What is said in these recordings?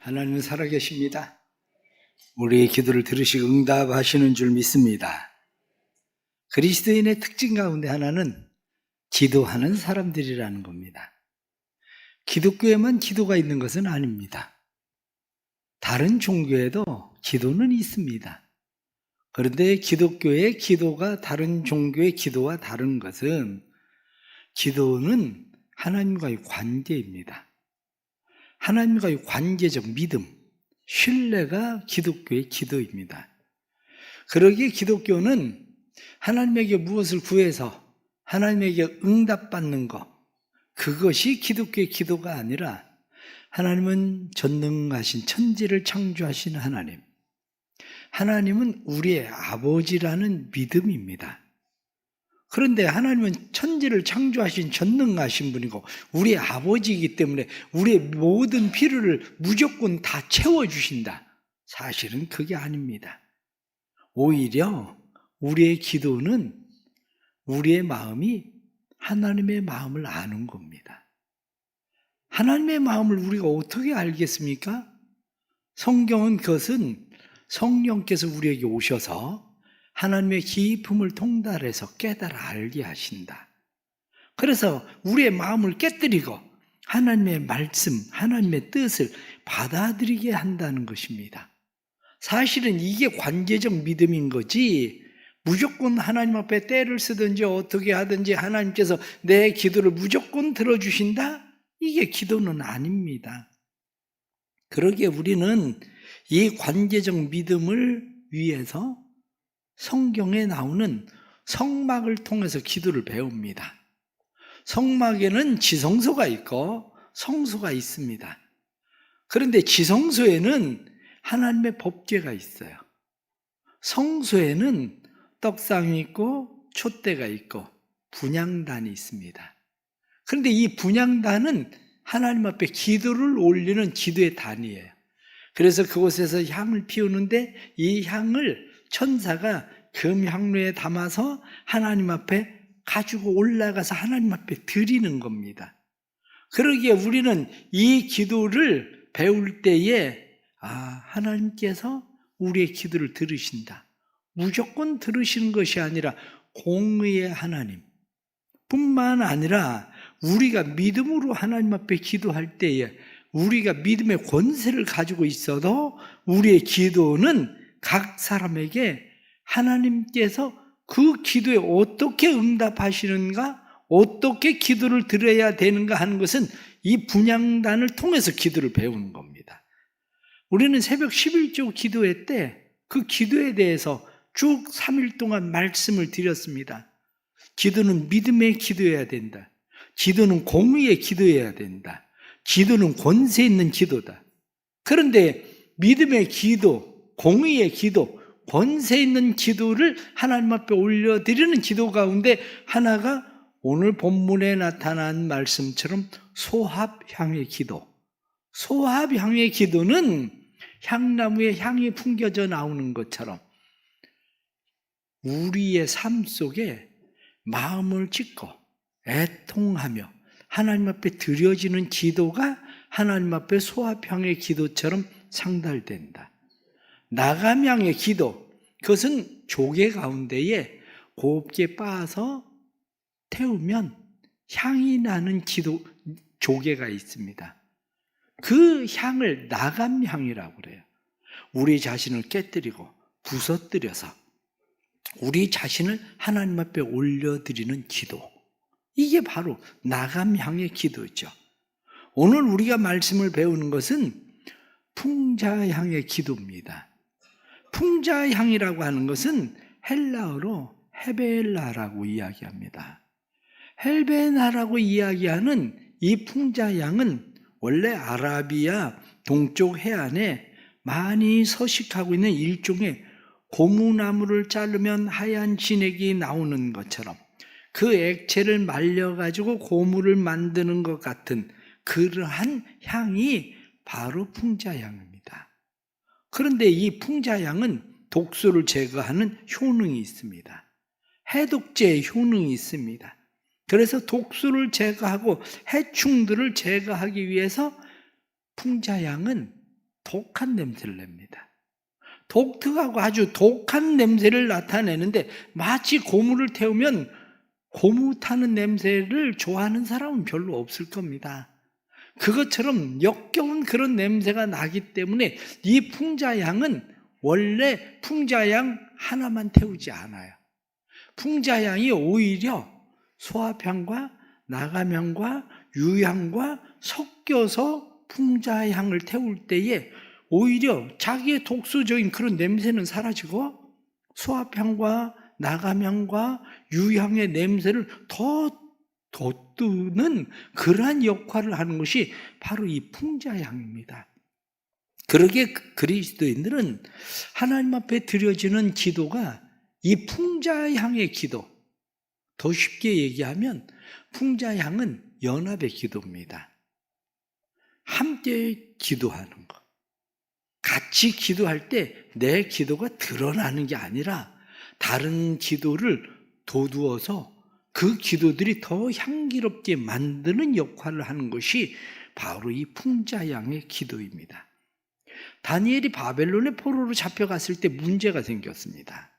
하나님은 살아계십니다. 우리의 기도를 들으시고 응답하시는 줄 믿습니다. 그리스도인의 특징 가운데 하나는 기도하는 사람들이라는 겁니다. 기독교에만 기도가 있는 것은 아닙니다. 다른 종교에도 기도는 있습니다. 그런데 기독교의 기도가 다른 종교의 기도와 다른 것은 기도는 하나님과의 관계입니다. 하나님과의 관계적 믿음, 신뢰가 기독교의 기도입니다. 그러기에 기독교는 하나님에게 무엇을 구해서 하나님에게 응답받는 것, 그것이 기독교의 기도가 아니라 하나님은 전능하신 천지를 창조하신 하나님, 하나님은 우리의 아버지라는 믿음입니다. 그런데 하나님은 천지를 창조하신 전능하신 분이고 우리의 아버지이기 때문에 우리의 모든 필요를 무조건 다 채워주신다. 사실은 그게 아닙니다. 오히려 우리의 기도는 우리의 마음이 하나님의 마음을 아는 겁니다. 하나님의 마음을 우리가 어떻게 알겠습니까? 성경은 그것은 성령께서 우리에게 오셔서 하나님의 기품을 통달해서 깨달아 알게 하신다. 그래서 우리의 마음을 깨뜨리고 하나님의 말씀, 하나님의 뜻을 받아들이게 한다는 것입니다. 사실은 이게 관계적 믿음인 거지, 무조건 하나님 앞에 떼를 쓰든지 어떻게 하든지 하나님께서 내 기도를 무조건 들어주신다? 이게 기도는 아닙니다. 그러기에 우리는 이 관계적 믿음을 위해서 성경에 나오는 성막을 통해서 기도를 배웁니다. 성막에는 지성소가 있고 성소가 있습니다. 그런데 지성소에는 하나님의 법궤가 있어요. 성소에는 떡상이 있고 촛대가 있고 분향단이 있습니다. 그런데 이 분향단은 하나님 앞에 기도를 올리는 기도의 단이에요. 그래서 그곳에서 향을 피우는데 이 향을 천사가 금향로에 담아서 하나님 앞에 가지고 올라가서 하나님 앞에 드리는 겁니다. 그러기에 우리는 이 기도를 배울 때에 하나님께서 우리의 기도를 들으신다. 무조건 들으시는 것이 아니라 공의의 하나님 뿐만 아니라 우리가 믿음으로 하나님 앞에 기도할 때에 우리가 믿음의 권세를 가지고 있어도 우리의 기도는 각 사람에게 하나님께서 그 기도에 어떻게 응답하시는가, 어떻게 기도를 드려야 되는가 하는 것은 이 분향단을 통해서 기도를 배우는 겁니다. 우리는 새벽 11조 기도회 때 그 기도에 대해서 쭉 3일 동안 말씀을 드렸습니다. 기도는 믿음의 기도해야 된다. 기도는 공의의 기도해야 된다. 기도는 권세 있는 기도다. 그런데 믿음의 기도, 공의의 기도, 권세 있는 기도를 하나님 앞에 올려드리는 기도 가운데 하나가 오늘 본문에 나타난 말씀처럼 소합향의 기도. 소합향의 기도는 향나무에 향이 풍겨져 나오는 것처럼 우리의 삶 속에 마음을 찢고 애통하며 하나님 앞에 드려지는 기도가 하나님 앞에 소합향의 기도처럼 상달된다. 나감향의 기도, 그것은 조개 가운데에 곱게 빻아서 태우면 향이 나는 기도, 조개가 있습니다. 그 향을 나감향이라고 그래요. 우리 자신을 깨뜨리고 부서뜨려서 우리 자신을 하나님 앞에 올려드리는 기도, 이게 바로 나감향의 기도죠. 오늘 우리가 말씀을 배우는 것은 풍자향의 기도입니다. 풍자향이라고 하는 것은 헬라어로 헤베나라고 이야기합니다. 헬베나라고 이야기하는 이 풍자향은 원래 아라비아 동쪽 해안에 많이 서식하고 있는 일종의 고무나무를 자르면 하얀 진액이 나오는 것처럼 그 액체를 말려가지고 고무를 만드는 것 같은 그러한 향이 바로 풍자향입니다. 그런데 이 풍자향은 독소를 제거하는 효능이 있습니다. 해독제의 효능이 있습니다. 그래서 독소를 제거하고 해충들을 제거하기 위해서 풍자향은 독한 냄새를 냅니다. 독특하고 아주 독한 냄새를 나타내는데 마치 고무를 태우면 고무 타는 냄새를 좋아하는 사람은 별로 없을 겁니다. 그것처럼 역겨운 그런 냄새가 나기 때문에 이 풍자향은 원래 풍자향 하나만 태우지 않아요. 풍자향이 오히려 소합향과 나감향과 유향과 섞여서 풍자향을 태울 때에 오히려 자기의 독소적인 그런 냄새는 사라지고 소합향과 나감향과 유향의 냄새를 더 돋우는 그러한 역할을 하는 것이 바로 이 풍자향입니다. 그러기에 그리스도인들은 하나님 앞에 드려지는 기도가 이 풍자향의 기도, 더 쉽게 얘기하면 풍자향은 연합의 기도입니다. 함께 기도하는 것. 같이 기도할 때 내 기도가 드러나는 게 아니라 다른 기도를 도두어서 그 기도들이 더 향기롭게 만드는 역할을 하는 것이 바로 이 풍자향의 기도입니다. 다니엘이 바벨론의 포로로 잡혀갔을 때 문제가 생겼습니다.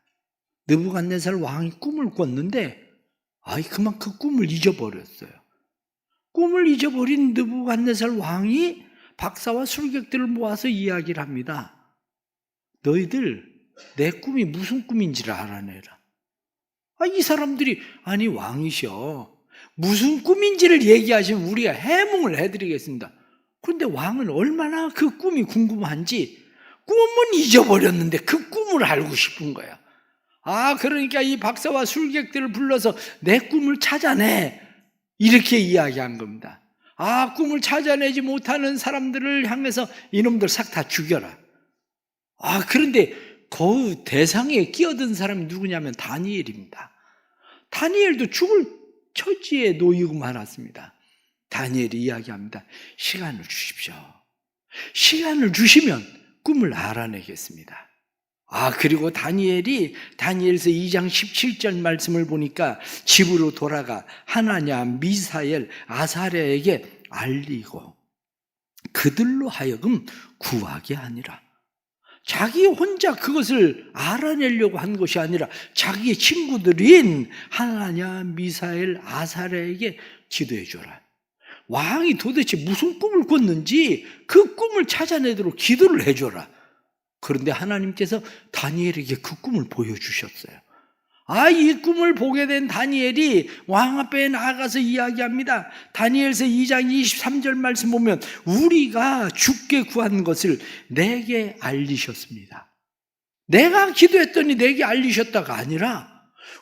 느부갓네살 왕이 꿈을 꿨는데 그만 그 꿈을 잊어버렸어요. 꿈을 잊어버린 느부갓네살 왕이 박사와 술객들을 모아서 이야기를 합니다. 너희들 내 꿈이 무슨 꿈인지를 알아내라. 이 사람들이 왕이셔. 무슨 꿈인지를 얘기하시면 우리가 해몽을 해드리겠습니다. 그런데 왕은 얼마나 그 꿈이 궁금한지 꿈은 잊어버렸는데 그 꿈을 알고 싶은 거야. 그러니까 이 박사와 술객들을 불러서 내 꿈을 찾아내. 이렇게 이야기한 겁니다. 꿈을 찾아내지 못하는 사람들을 향해서 이놈들 싹 다 죽여라. 그런데 그 대상에 끼어든 사람이 누구냐면 다니엘입니다. 다니엘도 죽을 처지에 놓이고 말았습니다. 다니엘이 이야기합니다. 시간을 주십시오. 시간을 주시면 꿈을 알아내겠습니다. 그리고 다니엘이 다니엘서 2장 17절 말씀을 보니까 집으로 돌아가 하나냐, 미사엘, 아사랴에게 알리고 그들로 하여금 구하게 하니라. 자기 혼자 그것을 알아내려고 한 것이 아니라 자기의 친구들인 하나냐, 미사엘, 아사랴에게 기도해 줘라. 왕이 도대체 무슨 꿈을 꿨는지 그 꿈을 찾아내도록 기도를 해줘라. 그런데 하나님께서 다니엘에게 그 꿈을 보여주셨어요. 이 꿈을 보게 된 다니엘이 왕 앞에 나가서 이야기합니다. 다니엘서 2장 23절 말씀 보면 우리가 주께 구한 것을 내게 알리셨습니다. 내가 기도했더니 내게 알리셨다가 아니라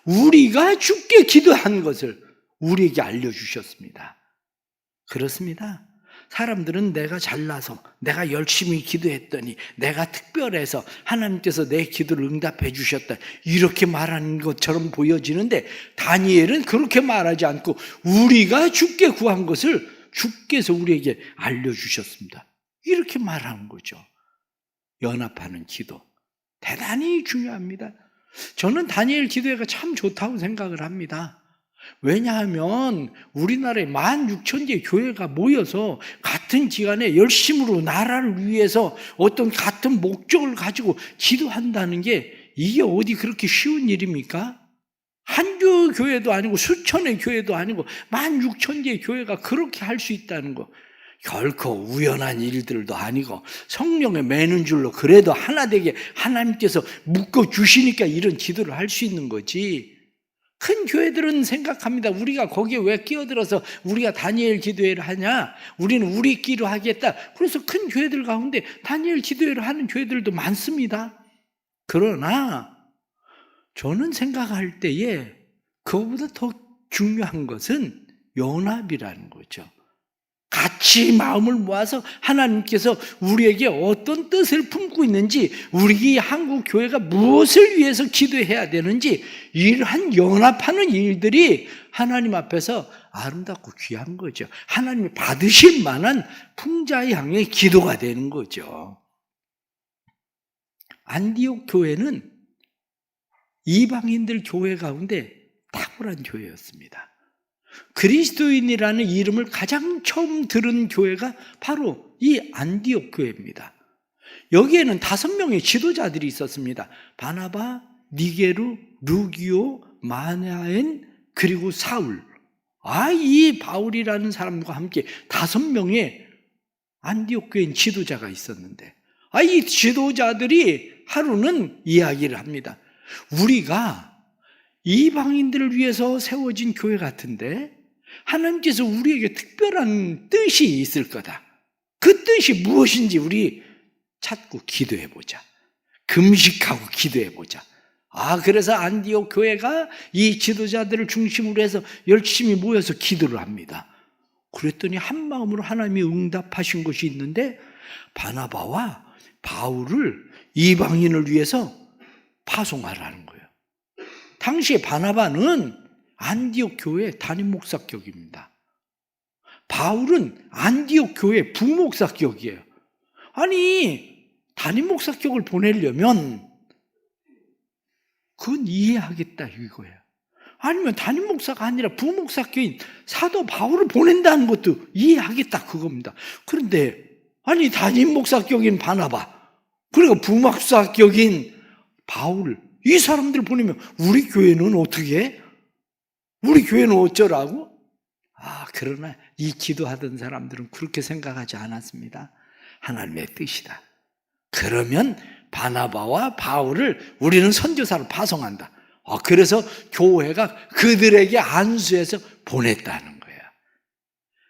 우리가 주께 기도한 것을 우리에게 알려주셨습니다. 그렇습니다. 사람들은 내가 잘나서 내가 열심히 기도했더니 내가 특별해서 하나님께서 내 기도를 응답해 주셨다 이렇게 말하는 것처럼 보여지는데 다니엘은 그렇게 말하지 않고 우리가 주께 구한 것을 주께서 우리에게 알려주셨습니다. 이렇게 말하는 거죠. 연합하는 기도 대단히 중요합니다. 저는 다니엘 기도회가 참 좋다고 생각을 합니다. 왜냐하면 우리나라에 16,000개 교회가 모여서 같은 기간에 열심으로 나라를 위해서 어떤 같은 목적을 가지고 기도한다는 게 이게 어디 그렇게 쉬운 일입니까? 한두 교회도 아니고 수천의 교회도 아니고 16,000개의 교회가 그렇게 할 수 있다는 거 결코 우연한 일들도 아니고 성령에 매는 줄로 그래도 하나 되게 하나님께서 묶어주시니까 이런 기도를 할 수 있는 거지. 큰 교회들은 생각합니다. 우리가 거기에 왜 끼어들어서 우리가 다니엘 기도회를 하냐? 우리는 우리끼리 하겠다. 그래서 큰 교회들 가운데 다니엘 기도회를 하는 교회들도 많습니다. 그러나 저는 생각할 때에 그거보다 더 중요한 것은 연합이라는 거죠. 같이 마음을 모아서 하나님께서 우리에게 어떤 뜻을 품고 있는지, 우리 한국 교회가 무엇을 위해서 기도해야 되는지 이러한 연합하는 일들이 하나님 앞에서 아름답고 귀한 거죠. 하나님이 받으실 만한 풍자향의 기도가 되는 거죠. 안디옥 교회는 이방인들 교회 가운데 탁월한 교회였습니다. 그리스도인이라는 이름을 가장 처음 들은 교회가 바로 이 안디옥 교회입니다. 여기에는 5명의 지도자들이 있었습니다. 바나바, 니게루, 루기오, 마나엔, 그리고 사울. 이 바울이라는 사람과 함께 5명의 안디옥 교인 지도자가 있었는데, 이 지도자들이 하루는 이야기를 합니다. 우리가 이방인들을 위해서 세워진 교회 같은데 하나님께서 우리에게 특별한 뜻이 있을 거다. 그 뜻이 무엇인지 우리 찾고 기도해보자. 금식하고 기도해보자. 그래서 안디옥 교회가 이 지도자들을 중심으로 해서 열심히 모여서 기도를 합니다. 그랬더니 한 마음으로 하나님이 응답하신 것이 있는데, 바나바와 바울을 이방인을 위해서 파송하라는 거예요. 당시에 바나바는 안디옥 교회 담임 목사격입니다. 바울은 안디옥 교회 부목사격이에요. 아니, 담임 목사격을 보내려면 그건 이해하겠다 이거예요. 아니면 담임 목사가 아니라 부목사격인 사도 바울을 보낸다는 것도 이해하겠다 그겁니다. 그런데 아니, 담임 목사격인 바나바, 그리고 부목사격인 바울, 이 사람들을 보내면 우리 교회는 어떻게 해? 우리 교회는 어쩌라고? 그러나 이 기도하던 사람들은 그렇게 생각하지 않았습니다. 하나님의 뜻이다. 그러면 바나바와 바울을 우리는 선교사로 파송한다. 그래서 교회가 그들에게 안수해서 보냈다는 거예요.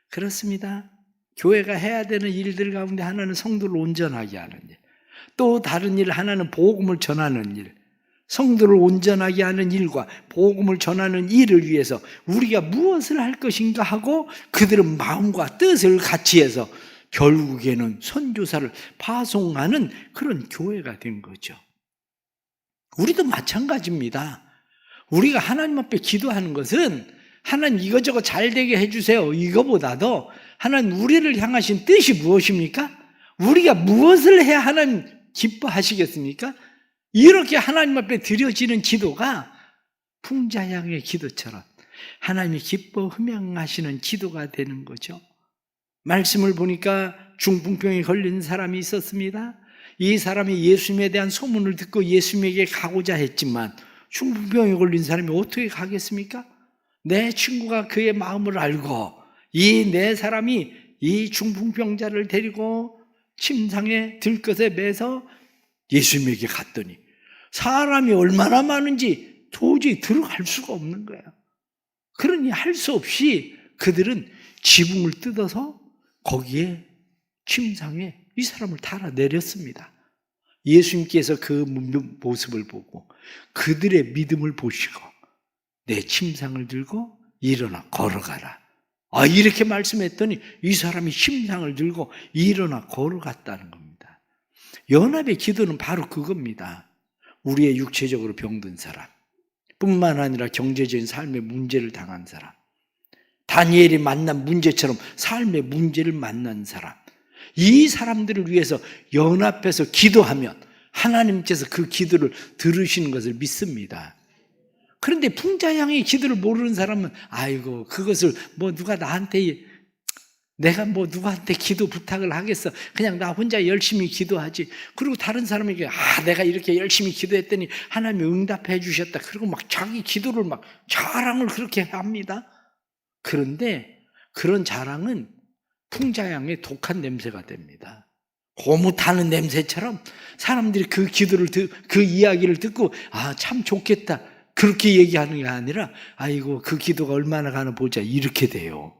그렇습니다. 교회가 해야 되는 일들 가운데 하나는 성도를 온전하게 하는 일, 또 다른 일 하나는 복음을 전하는 일. 성도를 온전하게 하는 일과 복음을 전하는 일을 위해서 우리가 무엇을 할 것인가 하고 그들은 마음과 뜻을 같이 해서 결국에는 선교사를 파송하는 그런 교회가 된 거죠. 우리도 마찬가지입니다. 우리가 하나님 앞에 기도하는 것은 하나님 이것저것 잘 되게 해주세요, 이거보다도 하나님 우리를 향하신 뜻이 무엇입니까? 우리가 무엇을 해야 하나님 기뻐하시겠습니까? 이렇게 하나님 앞에 드려지는 기도가 풍자양의 기도처럼 하나님이 기뻐 흠양하시는 기도가 되는 거죠. 말씀을 보니까 중풍병에 걸린 사람이 있었습니다. 이 사람이 예수님에 대한 소문을 듣고 예수님에게 가고자 했지만 중풍병에 걸린 사람이 어떻게 가겠습니까? 내 친구가 그의 마음을 알고 이 네 사람이 이 중풍병자를 데리고 침상에 들것에 매서 예수님에게 갔더니 사람이 얼마나 많은지 도저히 들어갈 수가 없는 거예요. 그러니 할 수 없이 그들은 지붕을 뜯어서 거기에 침상에 이 사람을 달아내렸습니다. 예수님께서 그 모습을 보고 그들의 믿음을 보시고 내 침상을 들고 일어나 걸어가라. 이렇게 말씀했더니 이 사람이 침상을 들고 일어나 걸어갔다는 겁니다. 연합의 기도는 바로 그겁니다. 우리의 육체적으로 병든 사람, 뿐만 아니라 경제적인 삶의 문제를 당한 사람, 다니엘이 만난 문제처럼 삶의 문제를 만난 사람, 이 사람들을 위해서 연합해서 기도하면 하나님께서 그 기도를 들으시는 것을 믿습니다. 그런데 풍자양의 기도를 모르는 사람은 그것을 누가 나한테, 내가 누구한테 기도 부탁을 하겠어. 그냥 나 혼자 열심히 기도하지. 그리고 다른 사람에게 내가 이렇게 열심히 기도했더니 하나님이 응답해 주셨다. 그리고 막 자기 기도를 막 자랑을 그렇게 합니다. 그런데 그런 자랑은 풍자양의 독한 냄새가 됩니다. 고무 타는 냄새처럼 사람들이 그 기도를 그 이야기를 듣고 참 좋겠다 그렇게 얘기하는 게 아니라 그 기도가 얼마나 가나 보자 이렇게 돼요.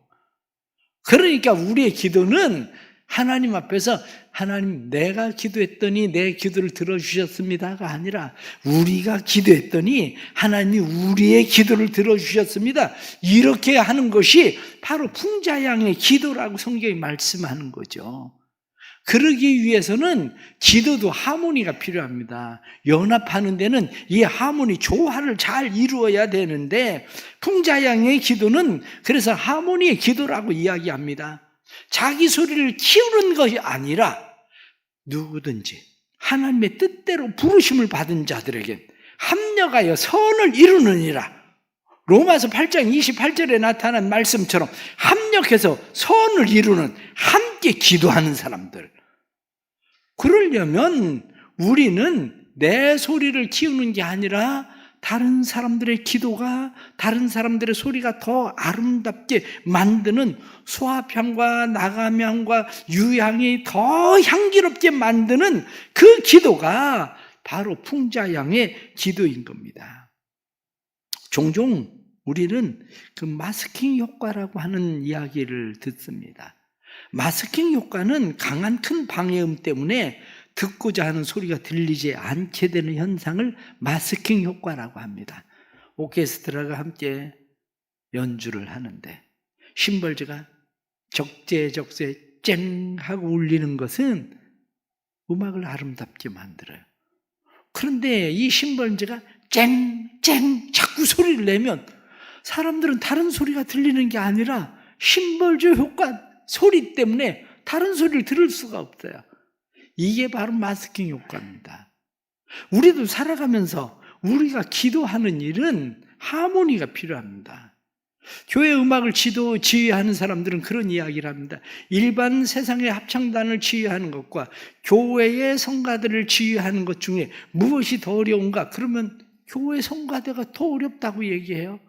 그러니까 우리의 기도는 하나님 앞에서 하나님 내가 기도했더니 내 기도를 들어주셨습니다가 아니라 우리가 기도했더니 하나님이 우리의 기도를 들어주셨습니다. 이렇게 하는 것이 바로 풍자양의 기도라고 성경이 말씀하는 거죠. 그러기 위해서는 기도도 하모니가 필요합니다. 연합하는 데는 이 하모니, 조화를 잘 이루어야 되는데 풍자양의 기도는 그래서 하모니의 기도라고 이야기합니다. 자기 소리를 키우는 것이 아니라 누구든지 하나님의 뜻대로 부르심을 받은 자들에게 합력하여 선을 이루느니라. 로마서 8장 28절에 나타난 말씀처럼 합력해서 선을 이루는 함께 기도하는 사람들. 그러려면 우리는 내 소리를 키우는 게 아니라 다른 사람들의 기도가, 다른 사람들의 소리가 더 아름답게 만드는 수화향과 나감향과 유향이 더 향기롭게 만드는 그 기도가 바로 풍자향의 기도인 겁니다. 종종 우리는 그 마스킹 효과라고 하는 이야기를 듣습니다. 마스킹 효과는 강한 큰 방해음 때문에 듣고자 하는 소리가 들리지 않게 되는 현상을 마스킹 효과라고 합니다. 오케스트라가 함께 연주를 하는데 심벌즈가 적재적소에 쨍 하고 울리는 것은 음악을 아름답게 만들어요. 그런데 이 심벌즈가 쨍쨍 자꾸 소리를 내면 사람들은 다른 소리가 들리는 게 아니라 심벌즈 효과 소리 때문에 다른 소리를 들을 수가 없어요. 이게 바로 마스킹 효과입니다. 우리도 살아가면서 우리가 기도하는 일은 하모니가 필요합니다. 교회 음악을 지휘하는 사람들은 그런 이야기를 합니다. 일반 세상의 합창단을 지휘하는 것과 교회의 성가대를 지휘하는 것 중에 무엇이 더 어려운가? 그러면 교회 성가대가 더 어렵다고 얘기해요.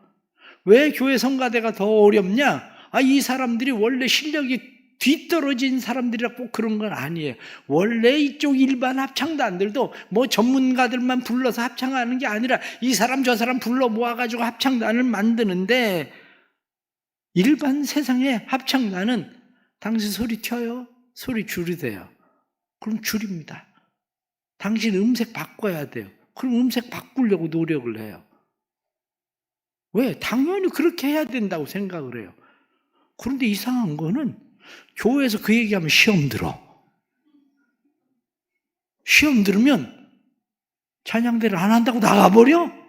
왜 교회 성가대가 더 어렵냐? 이 사람들이 원래 실력이 뒤떨어진 사람들이라 꼭 그런 건 아니에요. 원래 이쪽 일반 합창단들도 뭐 전문가들만 불러서 합창하는 게 아니라 이 사람 저 사람 불러 모아가지고 합창단을 만드는데, 일반 세상의 합창단은 당신 소리 켜요? 소리 줄이세요. 그럼 줄입니다. 당신 음색 바꿔야 돼요. 그럼 음색 바꾸려고 노력을 해요. 왜? 당연히 그렇게 해야 된다고 생각을 해요. 그런데 이상한 거는 교회에서 그 얘기하면 시험 들어. 시험 들으면 찬양대를 안 한다고 나가버려?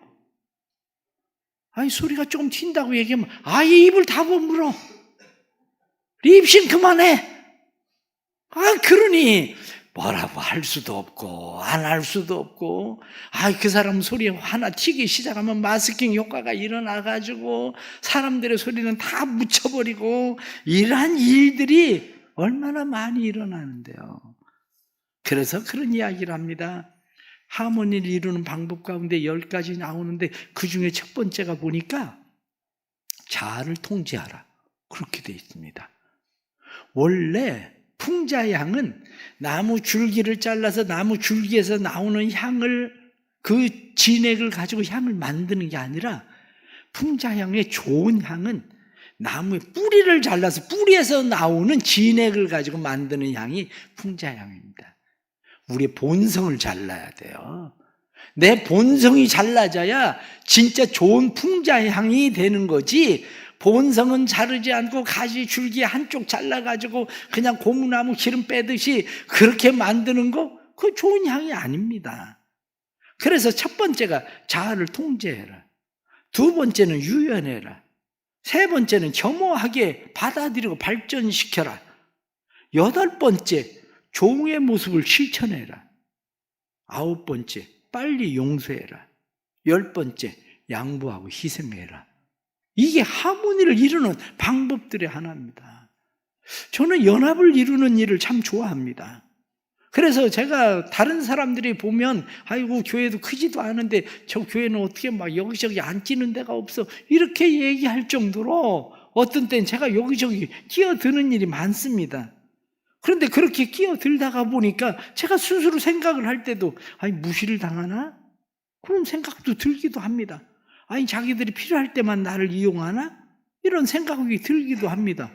소리가 조금 튄다고 얘기하면 입을 다 버물어. 립싱 그만해. 그러니 뭐라고 할 수도 없고 안 할 수도 없고, 그 사람 소리 하나 튀기 시작하면 마스킹 효과가 일어나가지고 사람들의 소리는 다 묻혀버리고, 이러한 일들이 얼마나 많이 일어나는데요. 그래서 그런 이야기를 합니다. 하모니를 이루는 방법 가운데 10가지 나오는데 그 중에 첫 번째가 보니까 자아를 통제하라, 그렇게 되어 있습니다. 원래 풍자향은 나무 줄기를 잘라서 나무 줄기에서 나오는 향을, 그 진액을 가지고 향을 만드는 게 아니라, 풍자향의 좋은 향은 나무의 뿌리를 잘라서 뿌리에서 나오는 진액을 가지고 만드는 향이 풍자향입니다. 우리의 본성을 잘라야 돼요. 내 본성이 잘라져야 진짜 좋은 풍자향이 되는 거지, 본성은 자르지 않고 가지 줄기 한쪽 잘라가지고 그냥 고무나무 기름 빼듯이 그렇게 만드는 거, 그거 좋은 향이 아닙니다. 그래서 첫 번째가 자아를 통제해라. 두 번째는 유연해라. 세 번째는 겸허하게 받아들이고 발전시켜라. 여덟 번째, 종의 모습을 실천해라. 아홉 번째, 빨리 용서해라. 열 번째, 양보하고 희생해라. 이게 하모니를 이루는 방법들의 하나입니다. 저는 연합을 이루는 일을 참 좋아합니다. 그래서 제가 다른 사람들이 보면 교회도 크지도 않은데 저 교회는 어떻게 막 여기저기 앉히는 데가 없어, 이렇게 얘기할 정도로 어떤 때는 제가 여기저기 끼어드는 일이 많습니다. 그런데 그렇게 끼어들다가 보니까 제가 스스로 생각을 할 때도 무시를 당하나? 그런 생각도 들기도 합니다. 자기들이 필요할 때만 나를 이용하나? 이런 생각이 들기도 합니다.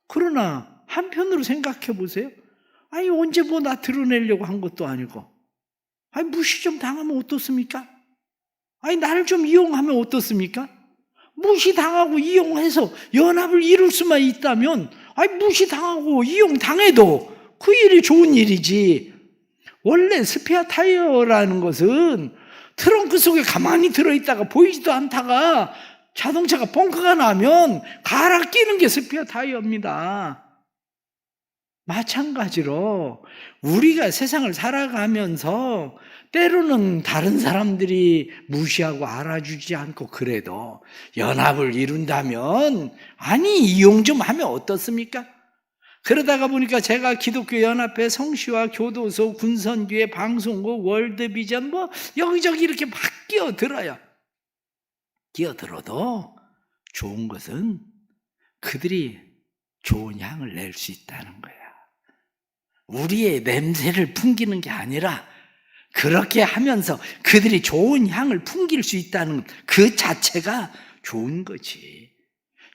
그러나 한편으로 생각해 보세요. 언제 나 드러내려고 한 것도 아니고, 무시 좀 당하면 어떻습니까? 나를 좀 이용하면 어떻습니까? 무시당하고 이용해서 연합을 이룰 수만 있다면, 무시당하고 이용당해도 그 일이 좋은 일이지. 원래 스페어 타이어라는 것은 트렁크 속에 가만히 들어있다가 보이지도 않다가 자동차가 펑크가 나면 갈아 끼는 게 스페어 타이어입니다. 마찬가지로 우리가 세상을 살아가면서 때로는 다른 사람들이 무시하고 알아주지 않고 그래도 연합을 이룬다면 이용 좀 하면 어떻습니까? 그러다가 보니까 제가 기독교 연합회 성시와 교도소, 군선교회, 방송국, 월드비전 여기저기 이렇게 막 끼어들어요. 끼어들어도 좋은 것은 그들이 좋은 향을 낼 수 있다는 거야. 우리의 냄새를 풍기는 게 아니라 그렇게 하면서 그들이 좋은 향을 풍길 수 있다는 그 자체가 좋은 거지.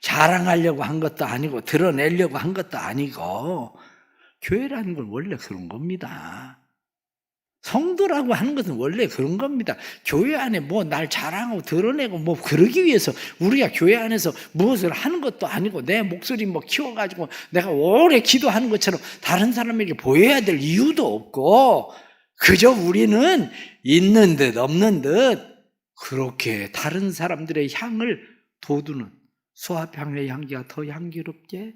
자랑하려고 한 것도 아니고 드러내려고 한 것도 아니고, 교회라는 건 원래 그런 겁니다. 성도라고 하는 것은 원래 그런 겁니다. 교회 안에 날 자랑하고 드러내고 그러기 위해서 우리가 교회 안에서 무엇을 하는 것도 아니고, 내 목소리 키워가지고 내가 오래 기도하는 것처럼 다른 사람에게 보여야 될 이유도 없고, 그저 우리는 있는 듯 없는 듯 그렇게 다른 사람들의 향을 돋우는, 수아향의 향기가 더 향기롭게,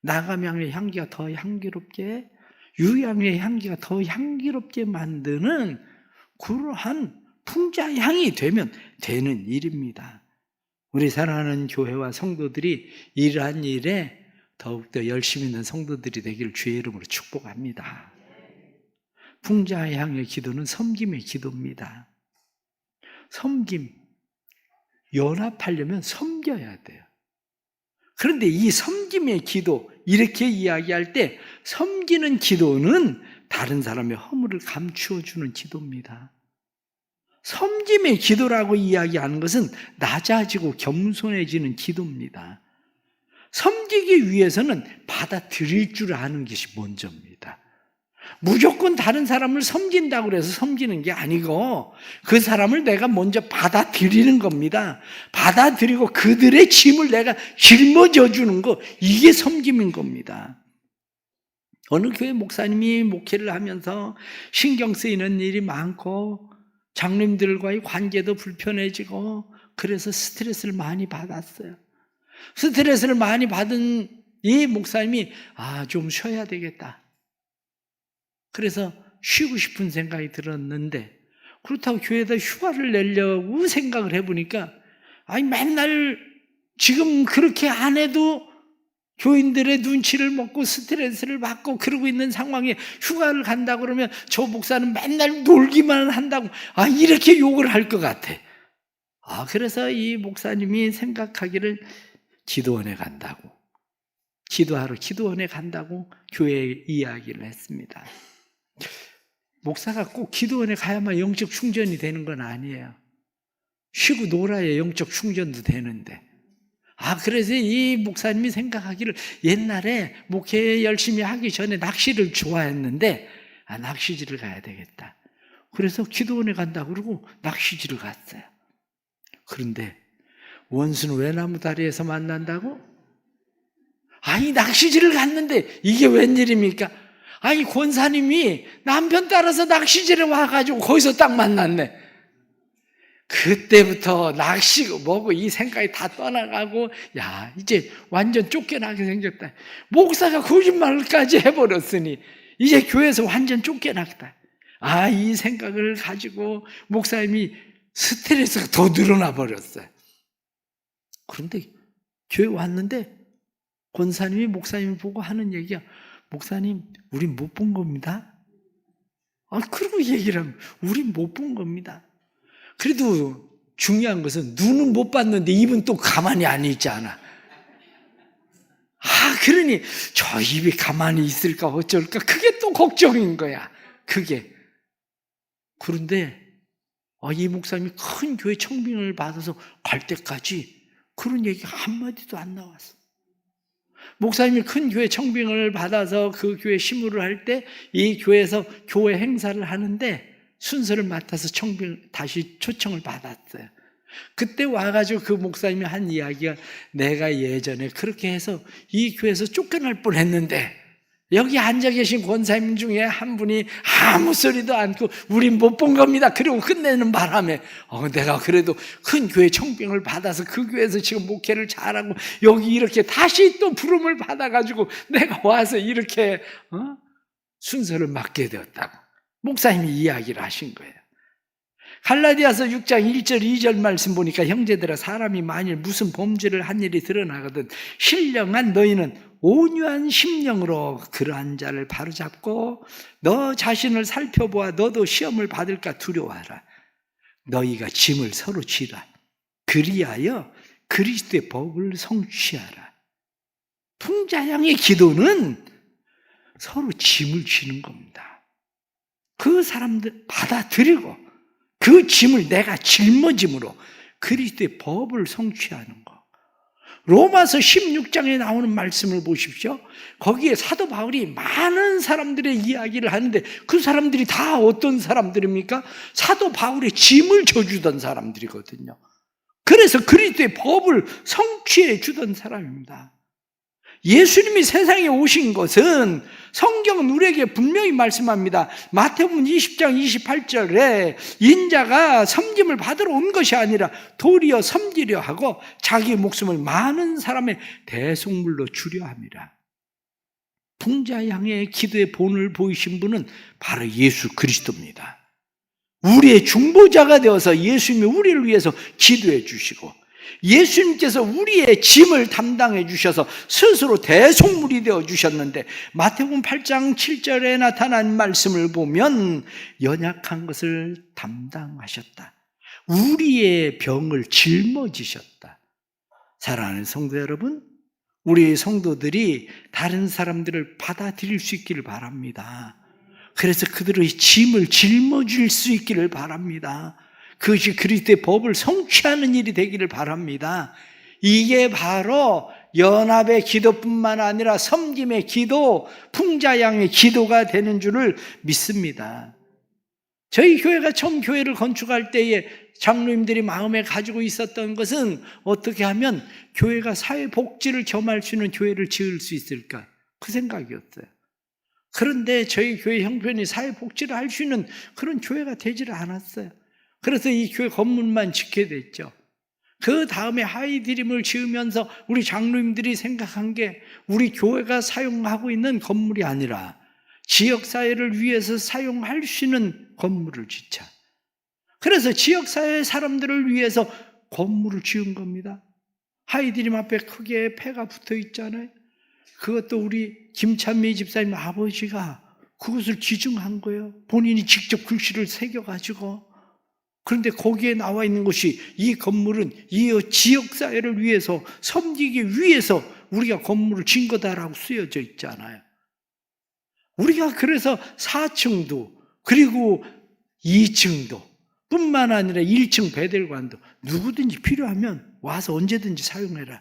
나감향의 향기가 더 향기롭게, 유향의 향기가 더 향기롭게 만드는 그러한 풍자향이 되면 되는 일입니다. 우리 사랑하는 교회와 성도들이 이러한 일에 더욱더 열심히 있는 성도들이 되기를 주의 이름으로 축복합니다. 풍자향의 기도는 섬김의 기도입니다. 섬김, 연합하려면 섬겨야 돼요. 그런데 이 섬김의 기도, 이렇게 이야기할 때 섬기는 기도는 다른 사람의 허물을 감추어 주는 기도입니다. 섬김의 기도라고 이야기하는 것은 낮아지고 겸손해지는 기도입니다. 섬기기 위해서는 받아들일 줄 아는 것이 먼저입니다. 무조건 다른 사람을 섬긴다고 해서 섬기는 게 아니고, 그 사람을 내가 먼저 받아들이는 겁니다. 받아들이고 그들의 짐을 내가 짊어져 주는 거, 이게 섬김인 겁니다. 어느 교회 목사님이 목회를 하면서 신경 쓰이는 일이 많고 장로님들과의 관계도 불편해지고 그래서 스트레스를 많이 받았어요. 스트레스를 많이 받은 이 목사님이 좀 쉬어야 되겠다. 그래서 쉬고 싶은 생각이 들었는데, 그렇다고 교회에다 휴가를 내려고 생각을 해보니까 맨날 지금 그렇게 안 해도 교인들의 눈치를 먹고 스트레스를 받고 그러고 있는 상황에 휴가를 간다고 그러면 저 목사는 맨날 놀기만 한다고 이렇게 욕을 할 것 같아. 그래서 이 목사님이 생각하기를 기도원에 간다고, 기도하러 기도원에 간다고 교회에 이야기를 했습니다. 목사가 꼭 기도원에 가야만 영적 충전이 되는 건 아니에요. 쉬고 놀아야 영적 충전도 되는데. 그래서 이 목사님이 생각하기를 옛날에 목회 열심히 하기 전에 낚시를 좋아했는데 낚시질을 가야 되겠다. 그래서 기도원에 간다고 그러고 낚시질을 갔어요. 그런데 원수는 외나무 다리에서 만난다고? 낚시질을 갔는데 이게 웬일입니까? 권사님이 남편 따라서 낚시질에 와가지고 거기서 딱 만났네. 그때부터 낚시고 뭐고 이 생각이 다 떠나가고, 이제 완전 쫓겨나게 생겼다. 목사가 거짓말까지 해버렸으니 이제 교회에서 완전 쫓겨났다. 이 생각을 가지고 목사님이 스트레스가 더 늘어나 버렸어요. 그런데 교회 왔는데 권사님이 목사님을 보고 하는 얘기야. 목사님, 우린 못 본 겁니다. 그러고 얘기를 하면 우린 못 본 겁니다. 그래도 중요한 것은 눈은 못 봤는데 입은 또 가만히 안 있잖아. 그러니 저 입이 가만히 있을까 어쩔까, 그게 또 걱정인 거야. 그게. 그런데 이 목사님이 큰 교회 청빙을 받아서 갈 때까지 그런 얘기가 한마디도 안 나왔어. 목사님이 큰 교회 청빙을 받아서 그 교회 시무를 할 때 이 교회에서 교회 행사를 하는데 순서를 맡아서 다시 초청을 받았어요. 그때 와가지고 그 목사님이 한 이야기가, 내가 예전에 그렇게 해서 이 교회에서 쫓겨날 뻔했는데 여기 앉아 계신 권사님 중에 한 분이 아무 소리도 않고 우린 못 본 겁니다. 그리고 끝내는 바람에 내가 그래도 큰 교회 청빙을 받아서 그 교회에서 지금 목회를 잘하고 여기 이렇게 다시 또 부름을 받아가지고 내가 와서 이렇게 순서를 맡게 되었다고 목사님이 이야기를 하신 거예요. 갈라디아서 6장 1절 2절 말씀 보니까, 형제들아, 사람이 만일 무슨 범죄를 한 일이 드러나거든 신령한 너희는 온유한 심령으로 그러한 자를 바로잡고 너 자신을 살펴보아 너도 시험을 받을까 두려워하라. 너희가 짐을 서로 지라. 그리하여 그리스도의 법을 성취하라. 풍자양의 기도는 서로 짐을 지는 겁니다. 그 사람들 받아들이고 그 짐을 내가 짊어짐으로 그리스도의 법을 성취하는 것. 로마서 16장에 나오는 말씀을 보십시오. 거기에 사도 바울이 많은 사람들의 이야기를 하는데 그 사람들이 다 어떤 사람들입니까? 사도 바울의 짐을 져주던 사람들이거든요. 그래서 그리스도의 법을 성취해 주던 사람입니다. 예수님이 세상에 오신 것은 성경은 우리에게 분명히 말씀합니다. 마태복음 20장 28절에 인자가 섬김을 받으러 온 것이 아니라 도리어 섬기려 하고 자기 목숨을 많은 사람의 대속물로 주려 함이라. 풍자양의 기도의 본을 보이신 분은 바로 예수 그리스도입니다. 우리의 중보자가 되어서 예수님이 우리를 위해서 기도해 주시고 예수님께서 우리의 짐을 담당해 주셔서 스스로 대속물이 되어 주셨는데 마태복음 8장 7절에 나타난 말씀을 보면 연약한 것을 담당하셨다. 우리의 병을 짊어지셨다. 사랑하는 성도 여러분, 우리 성도들이 다른 사람들을 받아들일 수 있기를 바랍니다. 그래서 그들의 짐을 짊어질 수 있기를 바랍니다. 그것이 그리스도의 법을 성취하는 일이 되기를 바랍니다. 이게 바로 연합의 기도뿐만 아니라 섬김의 기도, 풍자양의 기도가 되는 줄을 믿습니다. 저희 교회가 처음 교회를 건축할 때에 장로님들이 마음에 가지고 있었던 것은 어떻게 하면 교회가 사회복지를 겸할 수 있는 교회를 지을 수 있을까? 그 생각이었어요. 그런데 저희 교회 형편이 사회복지를 할 수 있는 그런 교회가 되지를 않았어요. 그래서 이 교회 건물만 짓게 됐죠. 그 다음에 하이드림을 지으면서 우리 장로님들이 생각한 게 우리 교회가 사용하고 있는 건물이 아니라 지역사회를 위해서 사용할 수 있는 건물을 짓자. 그래서 지역사회 사람들을 위해서 건물을 지은 겁니다. 하이드림 앞에 크게 패가 붙어 있잖아요. 그것도 우리 김찬미 집사님 아버지가 그것을 지정한 거예요. 본인이 직접 글씨를 새겨가지고. 그런데 거기에 나와 있는 것이 이 건물은 이 지역사회를 위해서 섬기기 위해서 우리가 건물을 지은 거다라고 쓰여져 있잖아요. 우리가 그래서 4층도 그리고 2층도 뿐만 아니라 1층 배들관도 누구든지 필요하면 와서 언제든지 사용해라.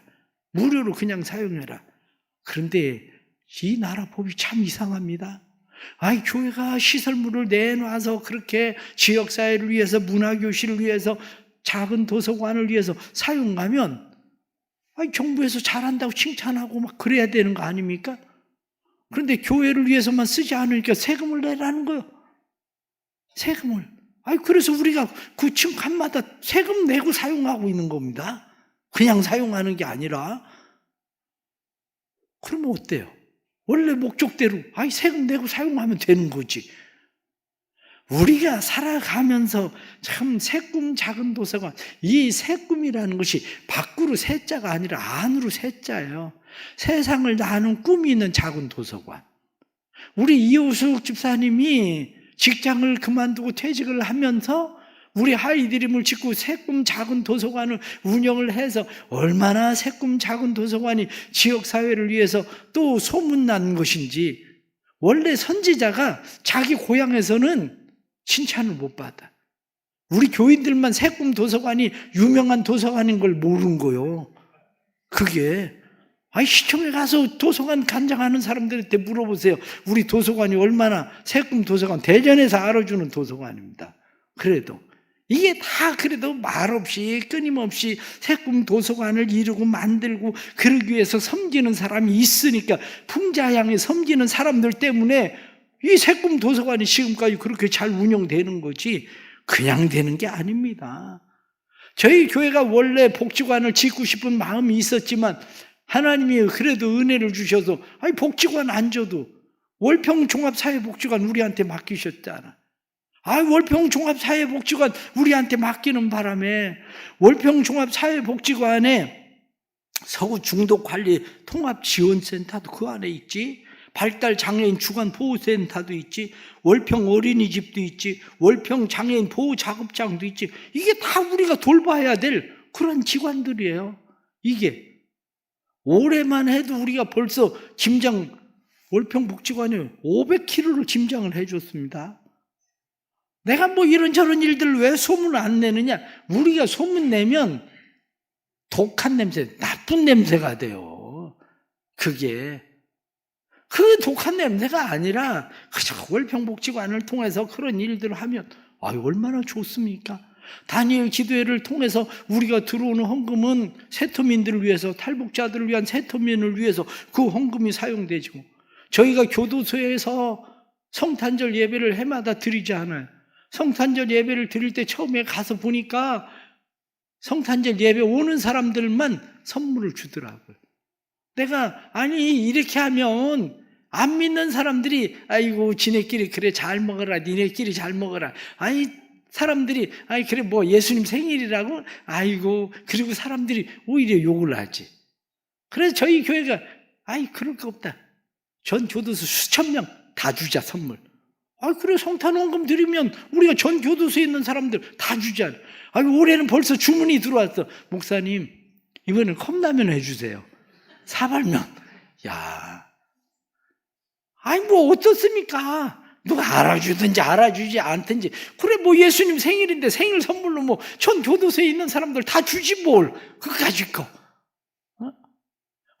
무료로 그냥 사용해라. 그런데 이 나라 법이 참 이상합니다. 아이, 교회가 시설물을 내놔서 그렇게 지역사회를 위해서 문화교실을 위해서 작은 도서관을 위해서 사용하면 아이, 정부에서 잘한다고 칭찬하고 막 그래야 되는 거 아닙니까? 그런데 교회를 위해서만 쓰지 않으니까 세금을 내라는 거예요. 세금을. 아이, 그래서 우리가 그 층간마다 세금 내고 사용하고 있는 겁니다. 그냥 사용하는 게 아니라. 그러면 어때요? 원래 목적대로 세금 내고 사용하면 되는 거지. 우리가 살아가면서 참 새꿈 작은 도서관, 이 새꿈이라는 것이 밖으로 새자가 아니라 안으로 새자예요. 세상을 나누는 꿈이 있는 작은 도서관. 우리 이호숙 집사님이 직장을 그만두고 퇴직을 하면서 우리 하이드림을 짓고 새꿈 작은 도서관을 운영을 해서 얼마나 새꿈 작은 도서관이 지역사회를 위해서 또 소문난 것인지. 원래 선지자가 자기 고향에서는 칭찬을 못 받아. 우리 교인들만 새꿈 도서관이 유명한 도서관인 걸 모르는 거요. 그게 시청에 가서 도서관 간장하는 사람들한테 물어보세요. 우리 도서관이 얼마나 새꿈 도서관, 대전에서 알아주는 도서관입니다. 그래도 이게 다 그래도 말없이 끊임없이 새꿈 도서관을 이루고 만들고 그러기 위해서 섬기는 사람이 있으니까 풍자양에 섬기는 사람들 때문에 이 새꿈 도서관이 지금까지 그렇게 잘 운영되는 거지 그냥 되는 게 아닙니다. 저희 교회가 원래 복지관을 짓고 싶은 마음이 있었지만 하나님이 그래도 은혜를 주셔서 복지관 안 줘도 월평 종합사회복지관 우리한테 맡기셨잖아. 월평 종합사회복지관 우리한테 맡기는 바람에 월평 종합사회복지관에 서구 중독관리 통합지원센터도 그 안에 있지. 발달 장애인 주간 보호센터도 있지. 월평 어린이집도 있지. 월평 장애인 보호작업장도 있지. 이게 다 우리가 돌봐야 될 그런 기관들이에요. 이게 올해만 해도 우리가 벌써 김장 월평 복지관에 500kg를 김장을 해줬습니다. 내가 뭐 이런저런 일들 왜 소문을 안 내느냐? 우리가 소문 내면 독한 냄새, 나쁜 냄새가 돼요. 그게 그 독한 냄새가 아니라 그저 월평복지관을 통해서 그런 일들을 하면 얼마나 좋습니까? 다니엘 기도회를 통해서 우리가 들어오는 헌금은 세터민들을 위해서, 탈북자들을 위한 세터민을 위해서 그 헌금이 사용되죠. 저희가 교도소에서 성탄절 예배를 해마다 드리지 않아요. 성탄절 예배를 드릴 때 처음에 가서 보니까 성탄절 예배 오는 사람들만 선물을 주더라고요. 내가 이렇게 하면 안 믿는 사람들이 아이고 지네끼리 그래 잘 먹어라, 니네끼리 잘 먹어라. 사람들이 그래 뭐 예수님 생일이라고 아이고, 그리고 사람들이 오히려 욕을 하지. 그래서 저희 교회가 그럴 거 없다. 전 교도소 수천 명 다 주자 선물. 그래 성탄 헌금 드리면 우리가 전 교도소에 있는 사람들 다 주자. 올해는 벌써 주문이 들어왔어. 목사님 이번엔 컵라면 해주세요. 사발면. 야, 뭐 어떻습니까? 누가 알아주든지 알아주지 않든지. 그래 뭐 예수님 생일인데 생일 선물로 뭐 전 교도소에 있는 사람들 다 주지 뭘. 그거 가지고.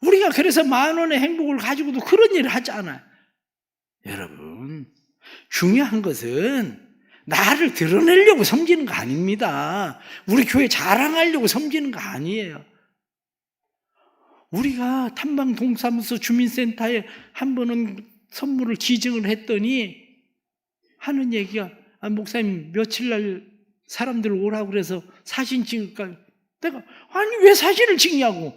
우리가 그래서 10,000원의 행복을 가지고도 그런 일을 하잖아요. 여러분, 중요한 것은 나를 드러내려고 섬기는 거 아닙니다. 우리 교회 자랑하려고 섬기는 거 아니에요. 우리가 탐방동사무소 주민센터에 한 번은 선물을 기증을 했더니 하는 얘기가 목사님 며칠 날 사람들 오라고 그래서 사진 찍을까요? 내가 왜 사진을 찍냐고.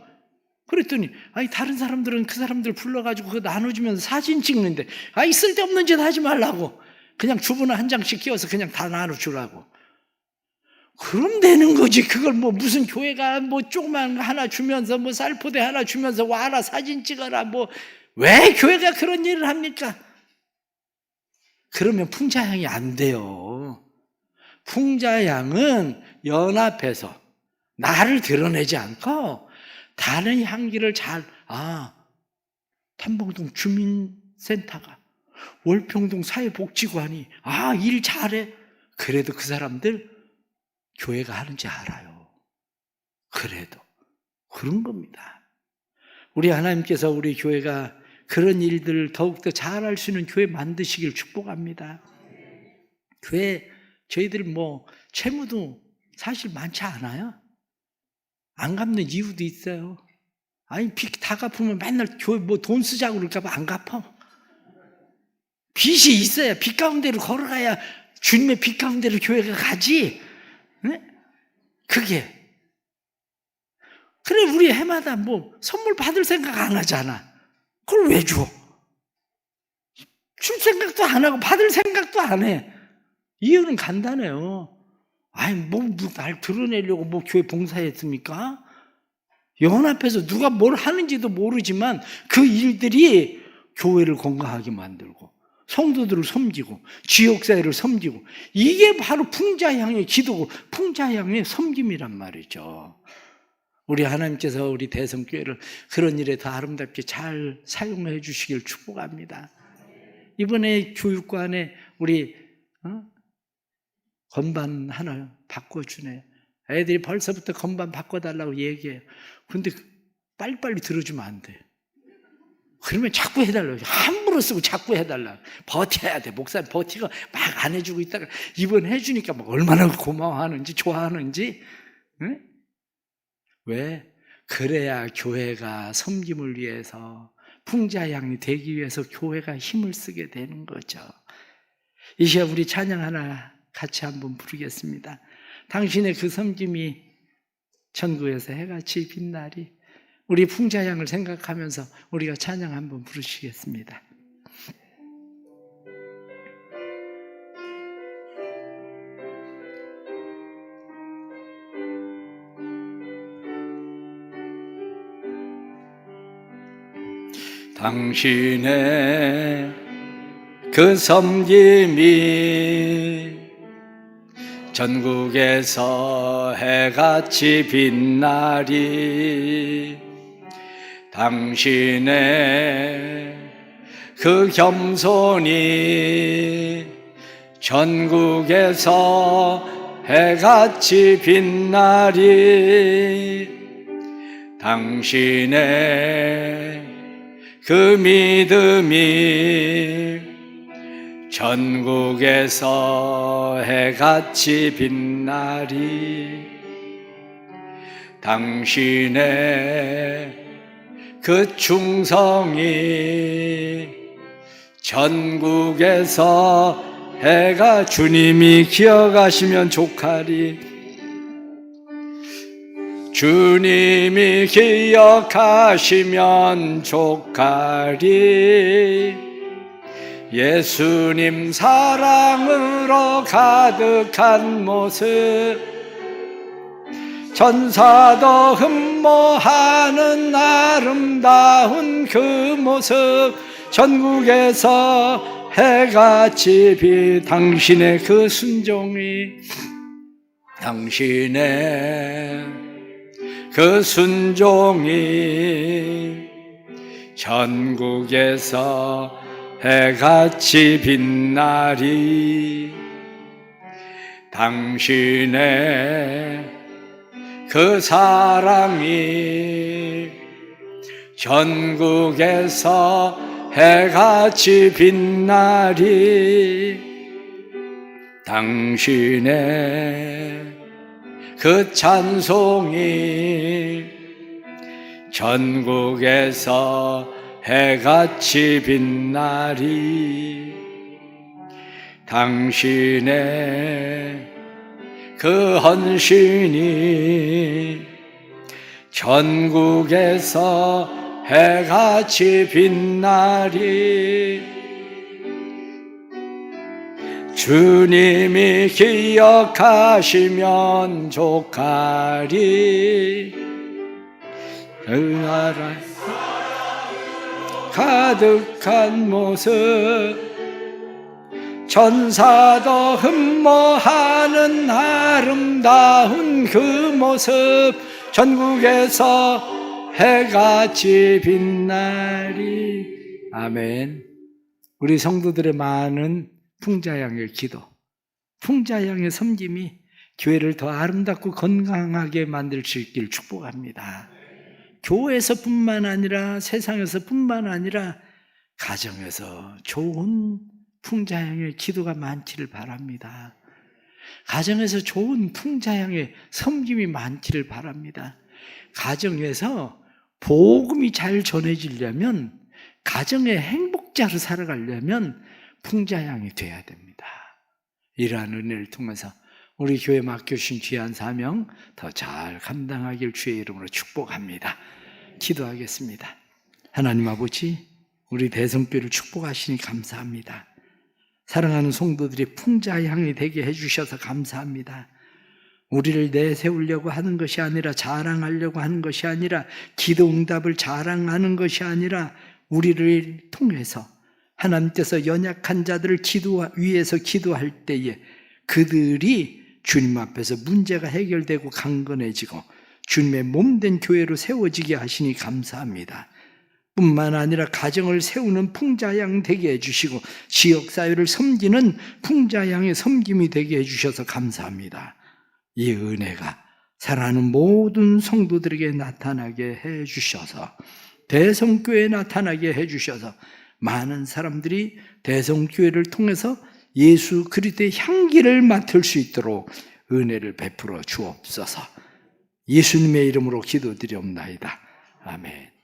그랬더니 다른 사람들은 그 사람들 불러가지고 그거 나눠주면서 사진 찍는데 쓸데없는 짓 하지 말라고. 그냥 주문을 한 장씩 끼워서 그냥 다 나눠주라고. 그럼 되는 거지. 그걸 뭐 무슨 교회가 뭐 조그만 거 하나 주면서 뭐 쌀포대 하나 주면서 와라 사진 찍어라 뭐 왜 교회가 그런 일을 합니까? 그러면 풍자향이 안 돼요. 풍자향은 연합해서 나를 드러내지 않고 다른 향기를 탐봉동 주민센터가, 월평동 사회복지관이 일 잘해. 그래도 그 사람들 교회가 하는지 알아요. 그래도 그런 겁니다. 우리 하나님께서 우리 교회가 그런 일들을 더욱더 잘할 수 있는 교회 만드시길 축복합니다. 교회 저희들 뭐 채무도 사실 많지 않아요. 안 갚는 이유도 있어요. 빚 다 갚으면 맨날 교회 뭐 돈 쓰자고 그럴까 봐 안 갚아. 빚이 있어야 빚 가운데로 걸어가야 주님의 빚 가운데로 교회가 가지. 네? 그게. 그래 우리 해마다 뭐 선물 받을 생각 안 하잖아. 그걸 왜 줘? 줄 생각도 안 하고 받을 생각도 안 해. 이유는 간단해요. 날 드러내려고 뭐 교회 봉사했습니까? 연합해서 누가 뭘 하는지도 모르지만 그 일들이 교회를 건강하게 만들고 성도들을 섬기고 지역사회를 섬기고 이게 바로 풍자향의 기도고 풍자향의 섬김이란 말이죠. 우리 하나님께서 우리 대성교회를 그런 일에 더 아름답게 잘 사용해 주시길 축복합니다. 이번에 교육관에 우리 건반 하나 바꿔주네요. 애들이 벌써부터 건반 바꿔달라고 얘기해요. 근데 빨리빨리 들어주면 안 돼. 그러면 자꾸 해달라고. 함부로 쓰고 자꾸 해달라고. 버텨야 돼. 목사님 버티고 막 안 해주고 있다가 이번 해주니까 막 얼마나 고마워하는지 좋아하는지. 응? 왜? 그래야 교회가 섬김을 위해서 풍자향이 되기 위해서 교회가 힘을 쓰게 되는 거죠. 이 시간 우리 찬양 하나 같이 한번 부르겠습니다. 당신의 그 섬김이 천국에서 해같이 빛나리. 우리 풍자향을 생각하면서 우리가 찬양 한번 부르시겠습니다. 당신의 그 섬김이 전국에서 해같이 빛나리. 당신의 그 겸손이 전국에서 해같이 빛나리. 당신의 그 믿음이 전국에서 해같이 빛나리. 당신의 그 충성이 전국에서 해가 주님이 기억하시면 족하리. 주님이 기억하시면 족하리. 예수님 사랑으로 가득한 모습, 천사도 흠모하는 아름다운 그 모습, 전국에서 해같이 당신의 그 순종이, 당신의 그 순종이 전국에서 해같이 빛나리. 당신의 그 사랑이 전국에서 해같이 빛나리. 당신의 그 찬송이 전국에서 해같이 빛나리. 당신의 그 헌신이 전국에서 해같이 빛나리. 주님이 기억하시면 족하리. 그 나라 가득한 모습, 천사도 흠모하는 아름다운 그 모습, 전국에서 해같이 빛나리. 아멘. 우리 성도들의 많은 풍자양의 기도, 풍자양의 섬김이 교회를 더 아름답고 건강하게 만들 수 있길 축복합니다. 교회에서뿐만 아니라 세상에서뿐만 아니라 가정에서 좋은 풍자양의 기도가 많기를 바랍니다. 가정에서 좋은 풍자양의 섬김이 많기를 바랍니다. 가정에서 복음이 잘 전해지려면, 가정의 행복자로 살아가려면 풍자양이 돼야 됩니다. 이러한 은혜를 통해서 우리 교회 맡겨주신 귀한 사명 더 잘 감당하길 주의 이름으로 축복합니다. 기도하겠습니다. 하나님 아버지, 우리 대성교회를 축복하시니 감사합니다. 사랑하는 성도들이 풍자양이 되게 해주셔서 감사합니다. 우리를 내세우려고 하는 것이 아니라, 자랑하려고 하는 것이 아니라, 기도 응답을 자랑하는 것이 아니라, 우리를 통해서 하나님께서 연약한 자들을 위해서 기도할 때에 그들이 주님 앞에서 문제가 해결되고 강건해지고 주님의 몸된 교회로 세워지게 하시니 감사합니다. 뿐만 아니라 가정을 세우는 풍자양 되게 해주시고 지역사회를 섬기는 풍자양의 섬김이 되게 해주셔서 감사합니다. 이 은혜가 사랑하는 모든 성도들에게 나타나게 해주셔서, 대성교회에 나타나게 해주셔서 많은 사람들이 대성교회를 통해서 예수 그리스도의 향기를 맡을 수 있도록 은혜를 베풀어 주옵소서. 예수님의 이름으로 기도드리옵나이다. 아멘.